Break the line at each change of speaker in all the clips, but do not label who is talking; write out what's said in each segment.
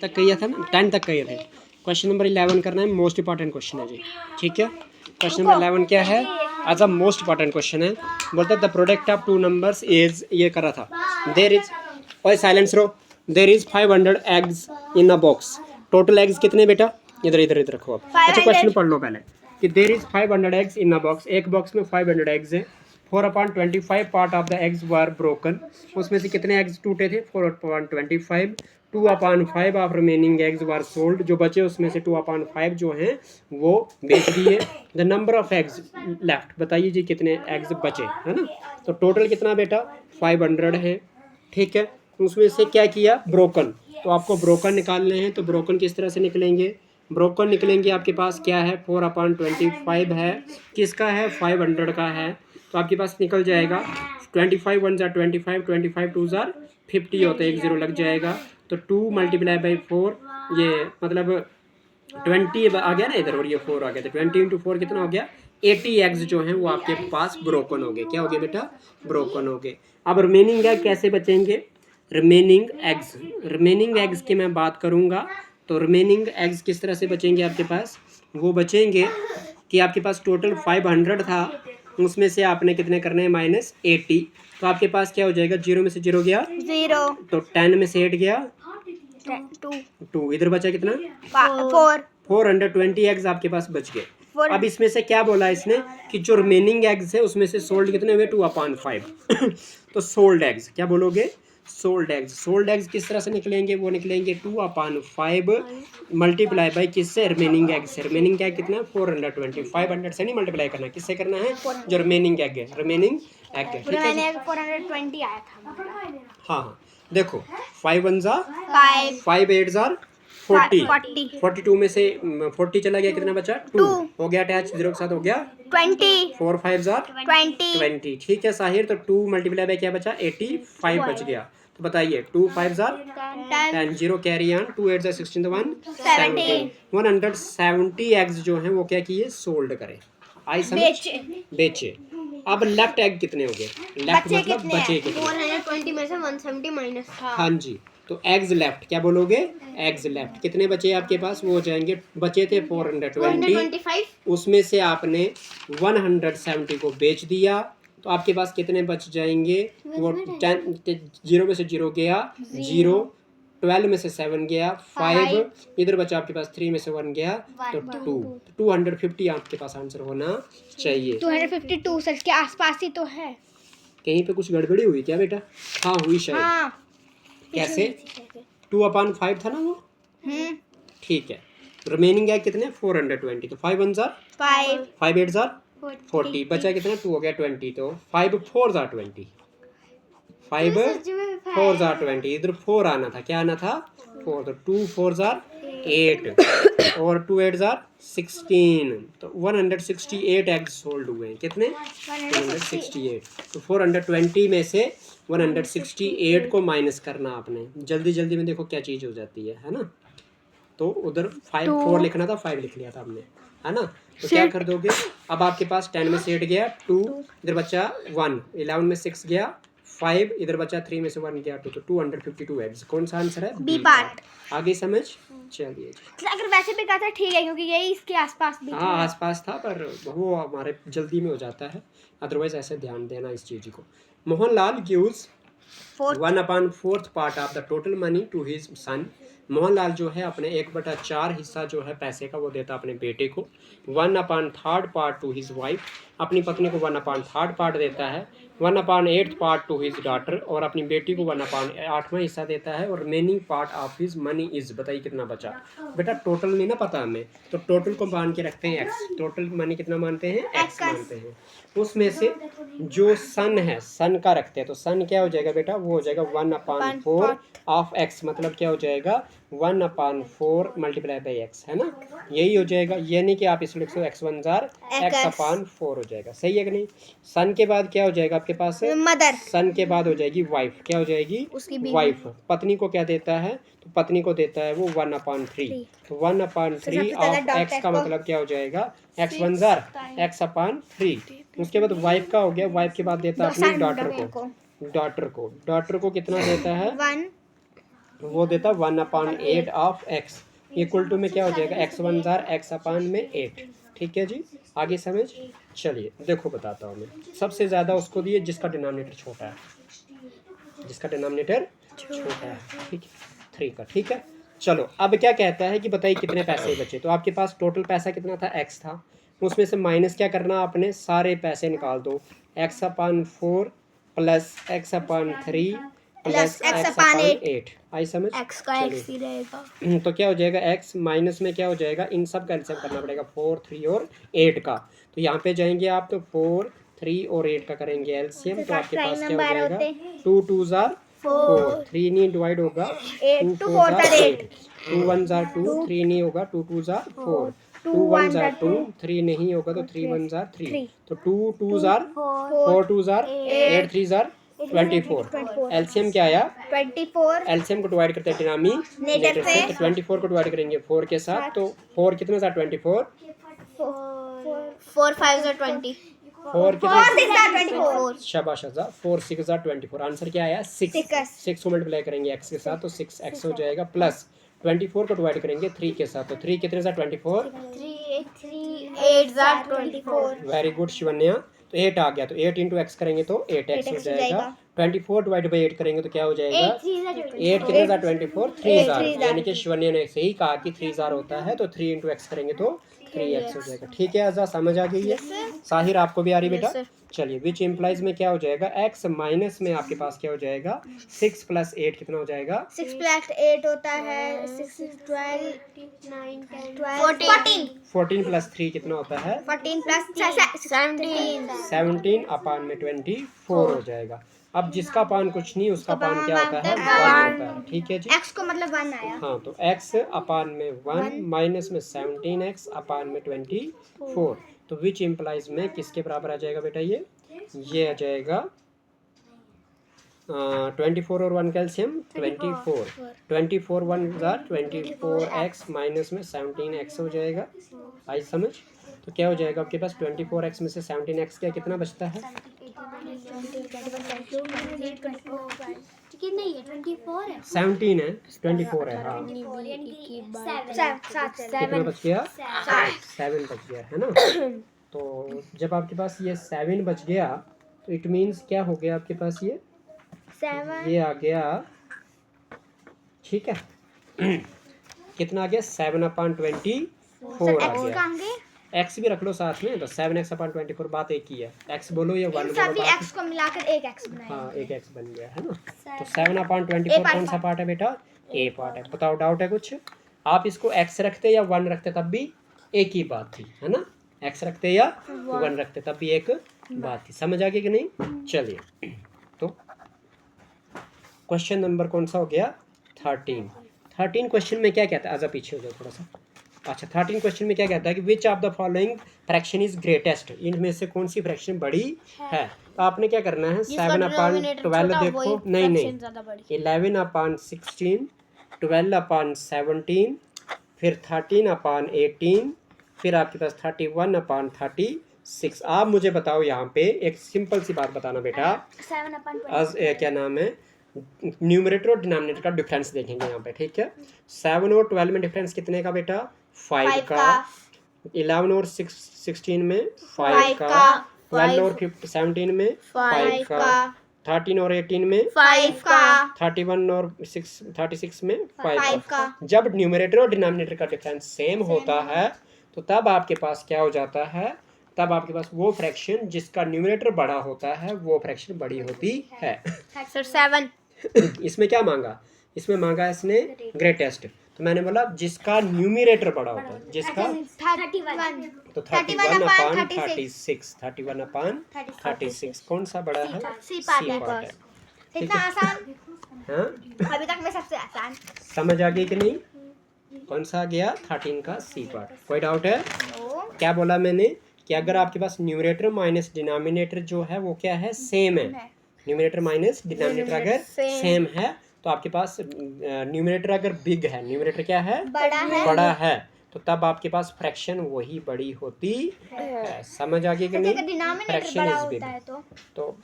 तक किया था ना, 10 तक किए थे। क्वेश्चन नंबर 11 करना है, मोस्ट इंपॉर्टेंट क्वेश्चन है जी, ठीक है। क्वेश्चन नंबर 11 क्या है, as a most important question है। बोलते the product of two numbers is, ये करा था, देर इज, और साइलेंस रो, there is 500 eggs in a box. Total eggs कितने बेटा, इधर इधर इधर रखो आप। अच्छा क्वेश्चन पढ़ लो पहले कि देर is 500 eggs in a box, एक बॉक्स में 500 एग्स है। 4/25 part of the eggs were broken, उसमें से कितने एग्स टूटे थे, 4/25। 2/5 of remaining eggs were sold, जो बचे उसमें से 2/5 जो हैं वो बेच दिए। The number of eggs left, बताइए जी कितने एग्स बचे, है ना। तो टोटल कितना बेटा 500 है, ठीक है। उसमें से क्या किया, ब्रोकन, तो आपको ब्रोकन निकालने हैं। तो ब्रोकन किस तरह से निकलेंगे, ब्रोकन निकलेंगे आपके पास क्या है, 4/25 है, किसका है, 500 का है। तो आपके पास निकल जाएगा 25 1 जार 25, 25 2 जार 50 होता है, एक जीरो लग जाएगा। तो 2 × 4, ये मतलब 20 आ गया ना इधर, और ये 4 आ गया, तो 20 × 4 कितना हो गया, 80 एग्स जो हैं वो आपके पास ब्रोकन हो गए। क्या हो गए बेटा, ब्रोकन हो गए। अब रिमेनिंग एग कैसे बचेंगे, रिमेनिंग एग्स की मैं बात करूंगा। तो रिमेनिंग एग्स किस तरह से बचेंगे आपके पास, वो बचेंगे कि आपके पास टोटल 500 था, उसमें से आपने कितने करने हैं, -80। तो आपके पास क्या हो जाएगा, 0 में से 0 गया 0, तो 10 में से 8 गया 2, इधर बचा कितना 4, 420 एग्स आपके पास बच गए। अब इसमें से क्या बोला इसने कि जो रिमेनिंग एग्स है उसमें से सोल्ड कितने हुए, 2/5 तो सोल्ड एग्स, क्या बोलोगे, सोल्ड एग्स। सोल्ड एग्स किस तरह से निकलेंगे, वो निकलेंगे 2/5 मल्टीप्लाई बाई किससे, रिमेनिंग एग से। रिमेनिंग एग कितना है, 420, 500 से नहीं मल्टीप्लाई करना, किससे करना है, जो रिमेनिंग एग है, रिमेनिंग एग है, ठीक है।
420 आया था।
हाँ हाँ, देखो 5 1 जार 5 8 जार 40, 42 में से 40 चला गया, कितना बचा 2 हो गया, अटैच 0 के साथ हो गया
20,
4 5 जार 20, ठीक है साहिर। तो 2 मल्टीप्लाई बाई क्या बचा, 85 बच गया। तो बताइए 2 5 जार 10, 0 कैरी ऑन, 2 8 जार 16, तो 170, 170 एग्स जो हैं वो क्या किए, सोल्ड करे, आई समझ, बेचे। अब लेफ्ट एग कितने हो गए, लेफ्ट मतलब बचे कितने,
420 में से 170 माइनस था।
हाँ जी, तो एग्स लेफ्ट, क्या बोलोगे, एग्स लेफ्ट कितने बचे आपके पास, वो हो जाएंगे, बचे थे 420, उसमें से आपने 170 को बेच दिया, तो आपके पास कितने बच जाएंगे, वो 10, 0 में से 0 गया 0, 12 में से 7 गया 5, इधर बचा आपके पास 3 में से 1 गया तो 2, 250 आपके पास आंसर होना चाहिए।
252 सर के आसपास ही तो है।
कहीं पे कुछ गड़बड़ी हुई क्या बेटा, हाँ हुई शायद,
हाँ,
कैसे, 2/5 था ना वो, ठीक है। रिमेनिंग है कितने, 420, तो 5 1 जार 5, 5 8 जार 40, बचा कितना 2 हो गया 20, तो 5 4 जार 20, 5 4 जार 20, इधर 4 आना था, क्या आना था 4, तो 2 4 जार 8 और 2 8 जार 16, तो 168 एग्स सोल्ड हुए हैं, कितने 168। तो 420 में से 168 को माइनस करना आपने, जल्दी जल्दी में देखो क्या चीज़ हो जाती है ना। तो उधर 4 लिखना था, 5 लिख लिया था हमने, है ना। तो क्या कर दोगे, अब आपके पास 10 में से 8 गया 2, इधर बचा 1, 11 में 6 गया 5, इधर बचा 3 में से 1 गया 2, तो 252 एग्स। कौन सा आंसर है,
बी पार्ट।
आगे समझ, चलिए जी।
अगर वैसे भी कहा था ठीक है, क्योंकि यही इसके आसपास भी
हाँ आसपास था, पर वो हमारे जल्दी में हो जाता है, अदरवाइज ऐसे ध्यान देना इस चीज़ को। Mohanlal gives 1/4 part of the total money to his son. Mohanlal जो है अपने 1/4 हिस्सा जो है पैसे का वो देता अपने बेटे को। 1/3 पार्ट टू हिज वाइफ, अपनी पत्नी को 1/3 पार्ट देता है। 1/8 पार्ट टू हिज डॉटर, और अपनी बेटी को 1/8वां हिस्सा देता है। और remaining part of his money is, बताइए कितना बचा बेटा, टोटल नहीं ना पता हमें, तो टोटल को मान के रखते हैं एक्स, टोटल मनी कितना मानते हैं, एक्स मानते हैं। उसमें से जो सन है, सन का रखते हैं, तो सन क्या हो जाएगा बेटा, वो हो जाएगा 1/4 ऑफ एक्स, मतलब क्या हो जाएगा 1/4 मल्टीप्लाई बाई एक्स, है ना, यही हो जाएगा। ये नहीं कि आप इसमें लिख सो x1 जार x/4 हो जाएगा, सही है कि नहीं। सन के बाद क्या हो जाएगा आपके पास,
मदर।
सन के बाद हो जाएगी वाइफ, क्या हो जाएगी, वाइफ। पत्नी को क्या देता है, तो पत्नी को देता है वो 1/3, तो 1/3 ऑफ एक्स का मतलब क्या हो जाएगा, x1 जार x/3। उसके बाद वाइफ का हो गया, वाइफ के बाद देता है अपनी डॉटर को, डॉटर को कितना देता है, वो देता 1/8 ऑफ एक्स इक्वल टू में क्या हो जाएगा x1 जार x अपान में 8। ठीक है जी, आगे समझ। चलिए देखो बताता हूँ मैं। सबसे ज़्यादा उसको दिए जिसका डिनोमिनेटर छोटा है, जिसका डिनोमिनेटर छोटा है, ठीक है 3 का। ठीक है, चलो अब क्या कहता है कि बताइए कितने पैसे बचे। तो आपके पास टोटल पैसा कितना था, x था, उसमें से माइनस क्या करना आपने, सारे पैसे निकाल दो। x अपान 4 प्लस x अपान 3 प्लस x अपान 8। आई समझ।
x का x ही रहेगा।
तो क्या हो जाएगा, x माइनस में क्या हो जाएगा, इन सब का एलसीएम करना पड़ेगा 4, 3 और 8 का। तो यहाँ पे जाएंगे आप तो 4, 3 और 8 का करेंगे एलसीएम। तो आपके पास क्या हो जाएगा, 2 2 जार 4, 3 नहीं डिवाइड होगा, 2 4 जार 8, 2 1 जार 2, 3 नहीं होगा, 2 2 जार 4, 2 1 जार 2, 3 नहीं होगा तो 3 1 जार 3, तो 2 2 जार 4 2 जार 8 3 जार 24। एलसीएम क्या आया
24।
एलसीएम को डिवाइड करते हैं डिनोमिनेटर से, तो 24 को डिवाइड करेंगे 4 के साथ, तो 4 कितने सा 24,
4 5 जार 20,
4
4 6 जार 24।
शाबाश आजा, 4 6 जार 24। आंसर क्या आया 6 को मल्टीप्लाई करेंगे x के साथ तो 6x हो जाएगा, प्लस 24 को डिवाइड करेंगे 3 के साथ, तो 3 कितने सा 24,
8 जार 24।
Very good Shivanya. तो 8 आ गया, तो 8 इंटू एक्स करेंगे तो 8x हो जाएगा। 24 डिवाइड बाई 8 करेंगे तो क्या हो जाएगा, 8 कितने जार 24, 3 जार, यानी कि शिवन्या ने सही कहा कि 3 जार होता है, तो 3 इंटू एक्स करेंगे तो 3x हो जाएगा। ठीक है आजा, समझ आ गई है। साहिर आपको भी आ रही बेटा। चलिए विच इम्प्लाइज में क्या हो जाएगा, x माइनस में आपके पास क्या हो जाएगा, 6 प्लस 8 कितना हो जाएगा,
6 प्लस 8 होता है 6 12 14
14 प्लस 3 कितना होता है,
14 प्लस 17
17 अपान में 24 हो जाएगा। अब जिसका पान कुछ नहीं उसका पान क्या होता है, 1 होता है। ठीक है जी,
x को मतलब 1 आया।
हाँ तो x अपान में 1 माइनस में 17x अपान में 24, तो विच इम्प्लाइज में किसके बराबर आ जाएगा बेटा, ये आ जाएगा 24 और 1 कैल्शियम 24, 24 1 जार 24x माइनस में 17x हो जाएगा। आई समझ। तो क्या हो जाएगा आपके पास, 24x में से 17x क्या कितना बचता है,
नहीं है 24 है
17 है, 24 है, हाँ कितना बच गया, 7 बच गया है ना। तो जब आपके पास ये 7 बच गया तो इट मीन्स क्या हो गया आपके पास, ये आ गया, ठीक है कितना आ गया, 7 अपान 24 आ गया। x भी रख लो साथ में, तो 7x अपान 24, बात एक ही है। x बोलो या 1 बोलो,
सभी x को मिलाकर एक x बनाएंगे।
हाँ एक x बन गया है ना। तो 7 अपान 24 कौन सा पार्ट है बेटा, a पार्ट है। बताओ डाउट है कुछ, आप इसको x रखते या 1 रखते तब भी एक ही बात थी, है ना। x रखते या 1 रखते तब भी एक बात थी। समझ आ गई कि नहीं। चलिए तो क्वेश्चन नंबर कौन सा हो गया, 13 क्वेश्चन में क्या कहता है, आजा पीछे हो जाओ थोड़ा सा। अच्छा 13 क्वेश्चन में क्या कहता है कि which of the following fraction is greatest, इनमें से कौन सी फ्रैक्शन बड़ी है। तो आपने क्या करना है, 7 अपान 12 देखो, नहीं 11 अपान 16, 12 अपान 17, फिर 13 अपान 18, फिर आपके पास 31 अपान 36। आप मुझे बताओ यहाँ पे एक सिंपल सी बात बताना बेटा,
7 अपन
क्या नाम है, न्यूमरेटर और डिनोमिनेटर का डिफरेंस देखेंगे यहाँ पे। ठीक है, 7 और 12 में डिफरेंस कितने का बेटा, 5 का, 11 और 16 में 5 का, 12 और 17 में 5 का, 13 और 18 में
5 का,
31 और 36 में 5 का। जब न्यूमरेटर और डिनोमिनेटर का डिफरेंस सेम होता है तो तब आपके पास क्या हो जाता है, तब आपके पास वो फ्रैक्शन जिसका न्यूमरेटर बड़ा होता है वो फ्रैक्शन बड़ी होती है।
सर 7
इसमें क्या मांगा, इसमें मांगा इसने ग्रेटेस्ट, तो मैंने बोला जिसका न्यूमरेटर बड़ा होता है, जिसका
31
तो 31 अपान 36, 31 अपान 36 कौन सा बड़ा है,
सी
सी
पार्ट
पार्ट है।
कितना आसान,
हाँ
अभी तक में सबसे आसान।
समझ आ गई कि नहीं, कौन सा आ गया 13 का सी पार्ट। कोई डाउट है, क्या बोला मैंने कि अगर आपके पास न्यूमरेटर माइनस डिनोमिनेटर जो है वो क्या है, सेम है, न्यूमरेटर माइनस डिनोमिनेटर अगर सेम है तो आपके पास न्यूमरेटर अगर बिग है, न्यूमरेटर क्या है, बड़ा है, तो तब आपके पास फ्रैक्शन वही बड़ी होती है। समझ आ गई कि नहीं, फ्रैक्शन इज बिग, तो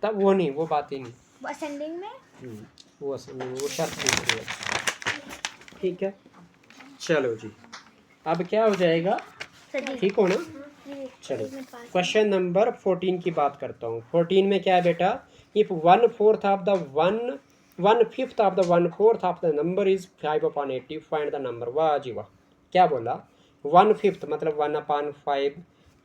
तब वो नहीं, वो बात ही नहीं,
असेंडिंग में
वो शर्त दूसरी है, ठीक है। चलो जी, अब क्या हो जाएगा, ठीक हो ना। चलो क्वेश्चन नंबर 14 की बात करता हूँ। 14 में क्या है बेटा, if 1/4 of the 1/5 of the 1/4 of the number is 5/80 find the number. वाह जी वाह, क्या बोला, 1/5 मतलब 1/5,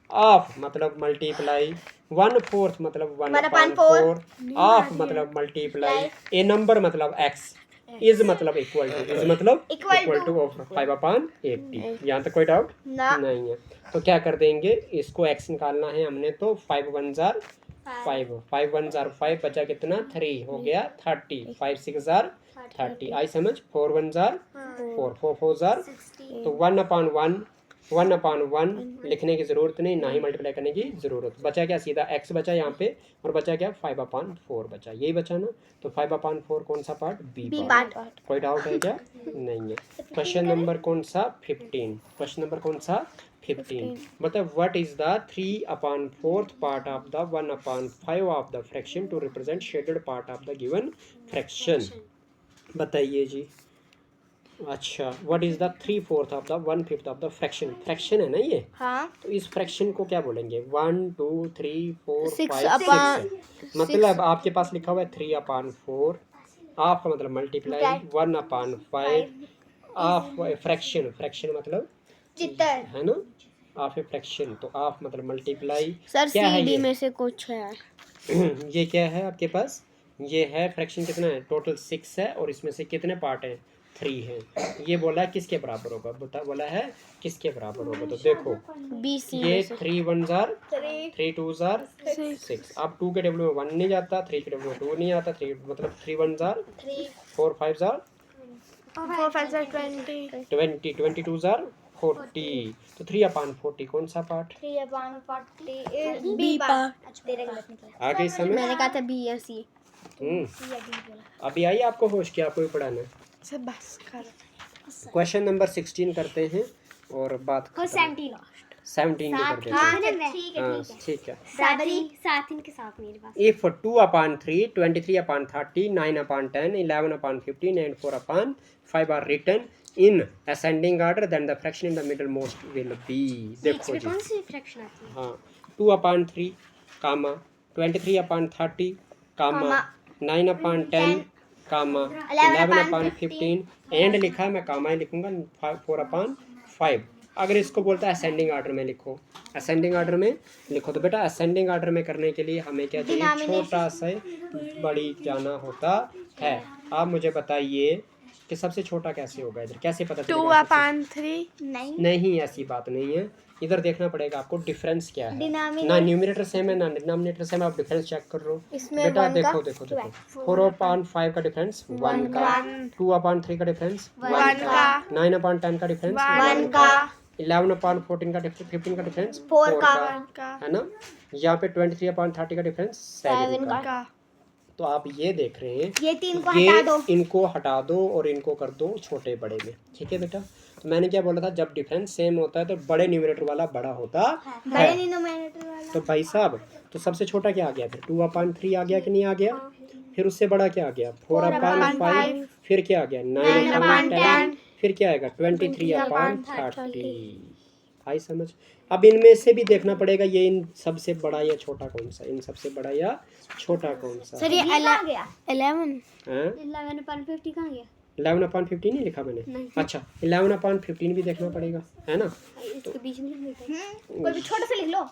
ऑफ मतलब मल्टीप्लाई, 1/4 मतलब 1/4, ऑफ मतलब मल्टीप्लाई, ए नंबर मतलब एक्स, इज मतलब इक्वल टू ऑफ 5/80। यहाँ तक कोई डाउट नहीं है। तो क्या कर देंगे, इसको x निकालना है हमने, तो 5 1 जार 5, 5 1 जार 5, बचा कितना 3, हो गया 30, 5 6 जार 30, आई समझ। 4 1 जार 4, 4 4 जार, तो 1/1 लिखने की ज़रूरत नहीं, ना ही मल्टीप्लाई करने की ज़रूरत। बचा क्या, सीधा x बचा यहाँ पे, और बचा क्या 5/4 बचा, यही बचा ना। तो 5/4 कौन सा पार्ट, बी पार्ट। कोई डाउट है क्या, नहीं है। क्वेश्चन नंबर कौन सा, 15। क्वेश्चन नंबर कौन सा, 15। मतलब what is the 3/4 part of the 1/5 of the fraction to represent shaded part of the given fraction. बताइए जी। अच्छा, what is the 3/4 of the 1/5 of the fraction, fraction है ना ये।
हाँ,
तो इस फ्रैक्शन को क्या बोलेंगे, 1 2 3 4
Six
5
upon-
6, मतलब आपके पास लिखा हुआ है 3/4, ऑफ का मतलब मल्टीप्लाई, 1/5 ऑफ फ्रैक्शन, फ्रैक्शन मतलब
चित्तर
है ना, ऑफ ए फ्रैक्शन, तो ऑफ मतलब मल्टीप्लाई।
सर
क्या है
CD
ये
में से कुछ है।
ये क्या है आपके पास, ये है फ्रैक्शन, कितना है टोटल 6 है, और इसमें से कितने पार्ट हैं, 3 हैं। ये बोला है किसके बराबर होगा, बोला है किसके बराबर होगा। तो देखो
BC
ये
में से
3 1 जार 3 2 जार 6, अब 2 के टेबल में 1 नहीं जाता, 3 के टेबल में 2 नहीं आता, 3 मतलब 3 1 जार 4 5 जार 20, 22 जार 40, तो 3/40 कौन सा पार्ट,
3/40 B पार्ट। तेरे गलत निकला,
आ गई समझ।
मैंने कहा था B या C।
अभी आई आपको होश, क्या आपको भी पढ़ाना है।
सर बस कर।
क्वेश्चन नंबर 16 करते हैं और बात
और 17
17 भी कर देते हैं।
ठीक
हाँ ठीक है।
साथ इनके साथ मेरे पास।
If 2/3, 23/30, 9/10, 11/15 and 4/5 are written in ascending order, then the fraction in the middle most will be। देखो जी,
कौन सी फ्रैक्शन आती है?
हाँ 2/3 कामा 23/30 कामा 9/10 कामा 11/15 एंड लिखा है, मैं कामा ही लिखूंगा, 4/5। अगर इसको बोलता है असेंडिंग ऑर्डर में लिखो, असेंडिंग ऑर्डर में लिखो, तो बेटा असेंडिंग ऑर्डर में करने के लिए हमें क्या चाहिए, छोटा से बड़ी जाना होता है। आप मुझे बताइए कि सबसे छोटा कैसे होगा, इधर कैसे पता चलेगा,
2/3
नहीं ऐसी बात नहीं है। इधर देखना पड़ेगा आपको डिफरेंस क्या है,
Denominator-
ना न्यूमरेटर सेम है ना डिनोमिनेटर सेम है, आप डिफरेंस चेक कर लो
इसमें
बेटा।
1 का
देखो देखो देखो 4/5 का डिफरेंस 1 का, 2/3 का डिफरेंस
1 का,
9/10 का डिफरेंस
1 का,
11/14 का 15 का डिफरेंस
4 का,
है ना। यहाँ पे 23/30 का डिफरेंस 7 का।
का।
तो आप ये देख रहे हैं,
ये 3 को
ये
हटा दो।
इनको हटा दो और इनको कर दो छोटे बड़े में, ठीक है बेटा। तो मैंने क्या बोला था, जब डिफरेंस सेम होता है तो बड़े न्यूमरेटर वाला बड़ा होता
बड़े
है।
डिनोमिनेटर वाला।
तो भाई साहब, तो सबसे छोटा क्या आ गया फिर, 2/3 आ गया कि नहीं आ गया। फिर उससे बड़ा क्या आ गया, 4/5। फिर क्या आ गया 9/10। फिर क्या आएगा 23/30। आई समझ। अब इनमें से भी देखना पड़ेगा, ये इन सबसे बड़ा या छोटा कौन सा, इन सबसे बड़ा या छोटा कौन सा।
सर ये 11 11
हाँ
11/50 कहाँ गया?
11/15 नहीं लिखा मैंने। अच्छा 11/15 भी देखना पड़ेगा, है ना।
इसके बीच में कोई भी छोटा सा लिख लो।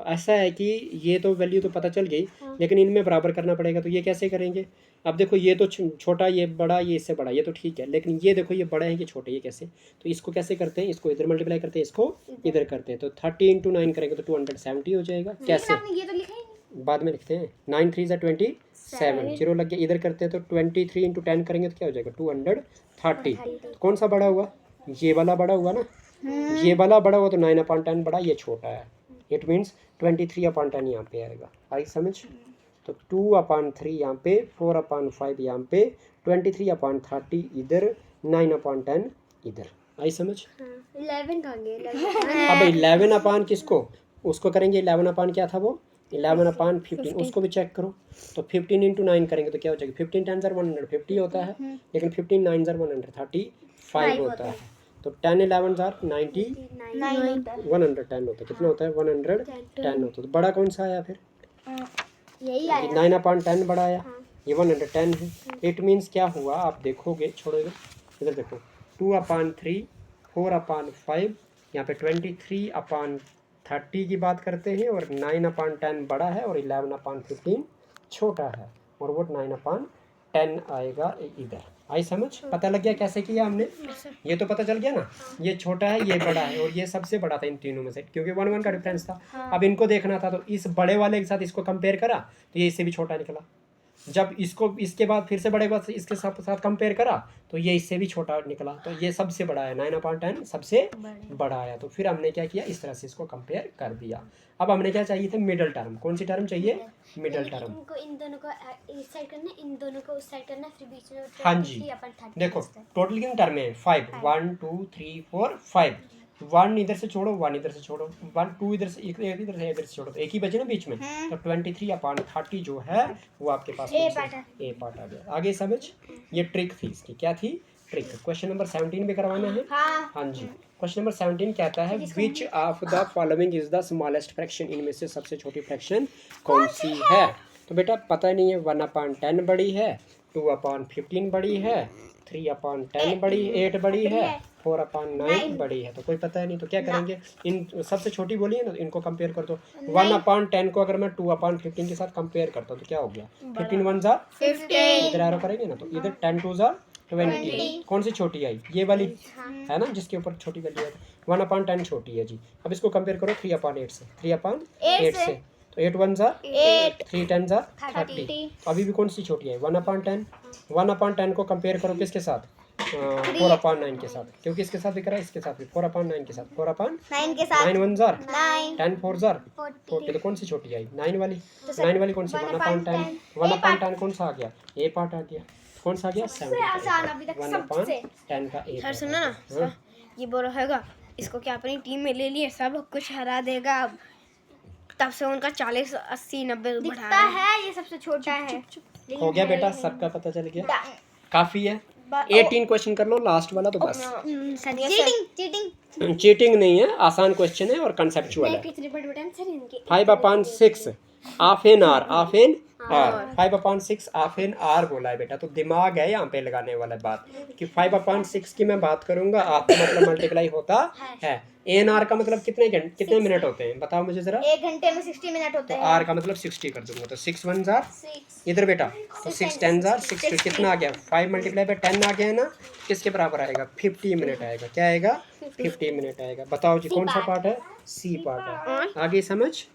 ऐसा है कि ये तो वैल्यू तो पता चल गई, लेकिन इनमें बराबर करना पड़ेगा। तो ये कैसे करेंगे, अब देखो ये तो छोटा, ये बड़ा, ये इससे बड़ा, ये तो ठीक है, लेकिन ये देखो ये बड़ा है, ये छोटे, ये कैसे। तो इसको कैसे करते हैं, इसको इधर मल्टीप्लाई करते हैं, इसको इधर करते हैं। तो 30 × 9 करेंगे तो 270 हो जाएगा। कैसे,
ये तो लिखा ही
बाद में लिखते हैं। 9 3 27, 0 लग गया। इधर करते हैं तो 23 × 10 करेंगे तो क्या हो जाएगा 230। कौन सा बड़ा हुआ, ये वाला बड़ा हुआ ना, ये वाला बड़ा हुआ, तो 9/10 बड़ा, ये छोटा है। इट मीन्स 23/10 यहाँ पे आएगा। आई समझ। तो 2/3 यहाँ पे, 4/5 यहाँ पे, 23/30 इधर, 9/10 इधर। आई समझ।
11 कहाँ गया?
अब 11 अपान किसको, उसको करेंगे 11 अपान क्या था वो 11/15 उसको भी चेक करो। तो 15 इंटू 9 करेंगे तो क्या हो जाएगा, 15 10 150 होता है, लेकिन 15 9 135 होता है। तो 10 11 90 110 होता है। कितना होता है, 110 होता है। तो बड़ा कौन सा आया फिर,
यही आया।
9/10 बड़ा आया, ये 110 है। इट मीन्स क्या हुआ, आप देखोगे, छोड़ो इधर देखो, 2/3 4/5, यहाँ पे 23/30 की बात करते हैं, और 9/10 बड़ा है और 11/15 छोटा है, और वो 9/10 आएगा इधर। आई समझ, पता लग गया कैसे किया हमने, ये तो पता चल गया ना, ये छोटा है ये बड़ा है, और ये सबसे बड़ा था इन तीनों में से, क्योंकि 1 1 का डिफरेंस था। अब इनको देखना था, तो इस बड़े वाले के साथ इसको कंपेयर करा तो ये इससे भी छोटा निकला। जब इसको इसके बाद फिर से बड़े बाद इसके साथ कंपेयर करा तो ये इससे भी छोटा निकला, तो ये सबसे बड़ा है, 9/10 सबसे बड़ा आया। तो फिर हमने क्या किया, इस तरह से इसको कंपेयर कर दिया। अब हमने क्या चाहिए थे, मिडल टर्म। कौन सी टर्म चाहिए, मिडल टर्म।
इनको इन दोनों को इस साइड करना, इन दोनों को उस साइड करना, फिर बीच में
हाँ जी, देखो टोटल कितने टर्म है, 5, 1 2 3 4 5, 1 इधर से छोड़ो, 1 इधर से छोड़ो, 1 2 इधर से, एक इधर से इधर से छोड़ो, तो एक ही बचे ना बीच में। तो 23/30 जो है वो आपके पास ए पार्ट आ गया। आगे समझ, ये ट्रिक थी इसकी, क्या थी ट्रिक। क्वेश्चन नंबर 17 भी करवाना है। हाँ जी, क्वेश्चन नंबर 17 कहता है, which of the following is the smallest fraction, इनमें से सबसे छोटी फ्रैक्शन कौन सी है। तो बेटा पता नहीं है, 1/10 बड़ी है, 2/15 बड़ी है, 3/10 बड़ी, 8 बड़ी है, 4/9 बड़ी है। तो कोई पता है नहीं, तो क्या करेंगे, इन सबसे छोटी बोली है ना, तो इनको कंपेयर कर दो। 1/10 को अगर मैं 2/15 के साथ कंपेयर करता हूँ तो क्या हो गया, 15 1 इधर एरो करेंगे ना, तो इधर 10 2 20। कौन सी छोटी आई, ये वाली है ना, जिसके ऊपर छोटी वैल्यू है। 1/10 छोटी है जी। अब इसको कंपेयर करो 3/8 से, 3/8 से, तो 8 1 3 10 30। तो अभी भी कौन सी छोटी है, 1/10। 1/10 को कंपेयर करो किसके साथ, 4/9 के साथ, क्योंकि इसके साथ भी करा, इसके साथ भी 4/9 के साथ, 4/9
के साथ
9 1 10 4 40। तो कौन सी छोटी आई, 9 वाली। 9 वाली कौन सी, 1/10। 1/10 कौन सा आ गया, ए पार्ट आ गया। कौन सा आ गया, 1/10 का ए।
सर सुनो ना सर, ये बोल रहेगा इसको क्या अपनी टीम में ले लिए, सब कुछ हरा देगा। अब तब से उनका 40 80 90 बढ़ा
है, ये सबसे छोटा है।
हो गया बेटा, सबका पता चल गया, काफी है। 18 क्वेश्चन कर लो, लास्ट वाला तो बस। चीटिंग नहीं है, आसान क्वेश्चन है और कंसेप्चुअल है। 5/6 half N R, half N R, 5/6 half N R बोला है बेटा, तो दिमाग है यहाँ पे लगाने वाला बात, कि 5/6 की मैं बात करूंगा, आप का मतलब मल्टीप्लाई होता है। एन आर का मतलब कितने मिनट होते हैं, बताओ मुझे जरा।
1 घंटे में 60 मिनट होते हैं।
आर का मतलब 60 कर दूंगा, तो 6 1 इधर बेटा, तो 6 10 60, कितना आ गया, 5 × 10 आ गया ना, किसके बराबर आएगा, 50 मिनट आएगा। क्या आएगा, 50 मिनट आएगा। बताओ जी कौन सा पार्ट है, सी पार्ट है। आगे समझ,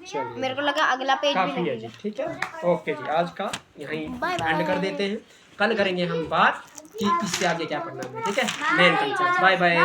चलिए
मेरे को लगा अगला पेज
काफी है जी, ठीक है। ओके जी, आज का यहीं एंड कर देते हैं। कल करेंगे हम बात कि इससे आगे क्या पढ़ना है, ठीक है, मेन कंसेप्ट। Bye bye.